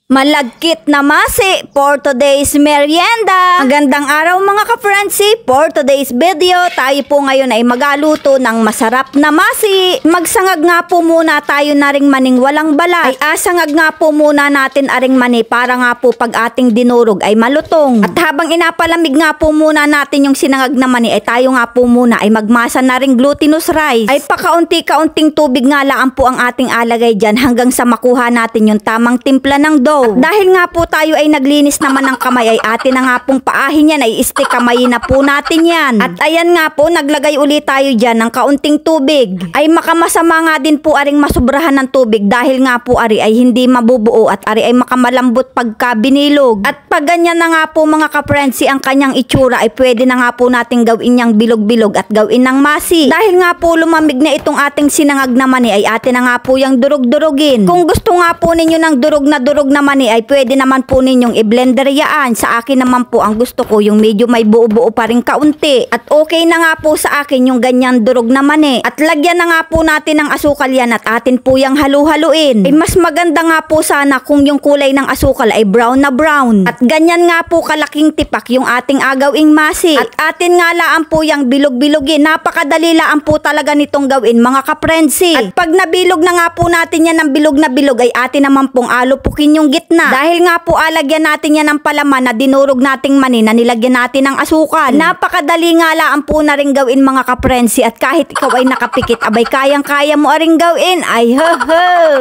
Malagkit na masi for today's merienda. Magandang araw mga ka-Francie. For today's video, tayo po ngayon ay magaluto ng masarap na masi. Magsangag nga po muna tayo na ring maning walang balat. Ay asangag nga po muna natin aring mani para nga po pag ating dinurog ay malutong. At habang inapalamig nga po muna natin yung sinangag na mani ay tayo nga po muna ay magmasa na ring glutinous rice. Ay pakaunti-kaunting tubig nga laan po ang ating alagay dyan hanggang sa makuha natin yung tamang timpla ng dough. At dahil nga po tayo ay naglinis naman ng kamay ay atin na nga pong paahin yan ay kamayin na po natin yan. At ayan nga po naglagay ulit tayo dyan ng kaunting tubig. Ay makamasama nga din po aring masubrahan ng tubig dahil nga po ari ay hindi mabubuo at ari ay makamalambot pagka binilog. At pag ganyan na nga po mga ka-Francie ang kanyang itsura ay pwede na nga po natin gawin niyang bilog-bilog at gawin ng masi. Dahil nga po lumamig na itong ating sinangag na mani ay atin na nga po yung durog-durugin. Kung gusto nga po ninyo ng durog na mani ay pwede naman po ninyong i-blender yaan. Sa akin naman po ang gusto ko yung medyo may buo-buo pa rin kaunti. At okay na nga po sa akin yung ganyan durog na mani. At lagyan na nga po natin ng asukal yan at atin po yung halu-haluin. Ay mas maganda nga po sana kung yung kulay ng asukal ay brown na brown. At ganyan nga po kalaking tipak yung ating agawing masi. At atin nga laan po yung bilog-bilogin. Napakadali laan po talaga nitong gawin mga ka-Francie. At pag nabilog na nga po natin yan ng bilog na bilog ay atin naman pong alupukin yung gitna. Dahil nga po alagyan natin yan ng palaman na dinurog nating mani na nilagyan natin ng asukal. Napakadali nga laan po na rin gawin mga ka-Francie at kahit ikaw ay nakapikit abay kayang-kaya mo ring gawin ay ho.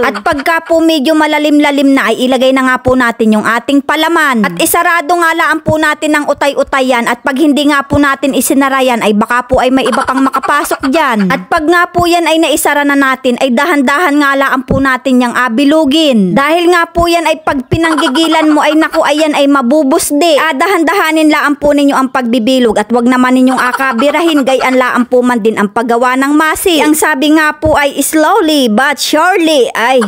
At pagka po medyo malalim-lalim na ay ilagay na nga po natin yung ating palaman. At isarado nga laan po natin ng utay-utay yan at pag hindi nga po natin isinara yan ay baka po ay may iba pang makapasok dyan. At pag nga po yan ay naisara na natin ay dahan-dahan nga laan po natin yung abilugin. Dahil nga po yan ay pag pinanggigilan mo ay naku ayan ay mabubusdi. Dahan-dahanin laan po ninyo ang pagbibilog at wag naman ninyong akabirahin gayan laan po man din ang paggawa ng masi. Ang sabi nga po ay slowly but surely ay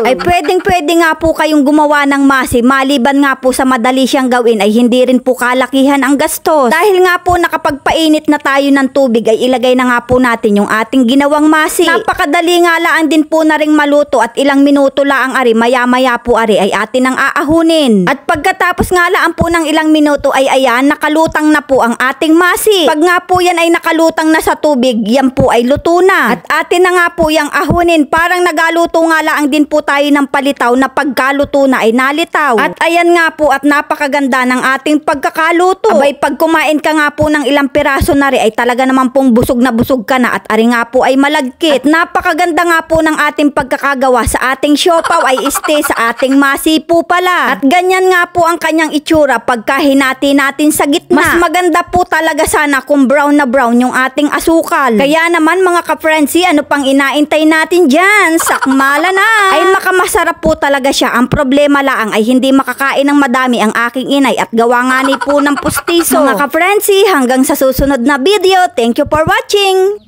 ay pwedeng-pwede nga po kayong gumawa ng masi maliban nga po sa madali siyang gawin ay hindi rin po kalakihan ang gastos. Dahil nga po nakapagpainit na tayo ng tubig ay ilagay na nga po natin yung ating ginawang masi. Napakadali nga laan din po na ring maluto at ilang minuto laang ari maya-maya po ari ay atin ang aahunin. At pagkatapos nga laan po ng ilang minuto ay ayan nakalutang na po ang ating masi. Pag nga po yan ay nakalutang na sa tubig yan po ay luto na. At atin na nga po yung ahunin. Parang nagaluto nga laang din po tayo ng palitaw na pagkaluto na ay nalitaw. At ayan nga po at napakaganda ng ating pagkakaluto. Abay pag kumain ka nga po ng ilang piraso na rin ay talaga naman pong busog na busog ka na at ari nga po ay malagkit. At napakaganda nga po ng ating pagkakagawa sa ating siopaw ay sa ating masi po pala. At ganyan nga po ang kanyang itsura pagka hinati natin sa gitna. Mas maganda po talaga sana kung brown na brown yung ating asukal. Kaya naman mga ka-Francie, ano pang inaintay natin dyan? Sakmala na! Ay makamasarap po talaga siya. Ang problema laang ay hindi makakain ng madami ang aking inay at gawa nga ni po ng pustiso. Mga ka-Francie, hanggang sa susunod na video. Thank you for watching!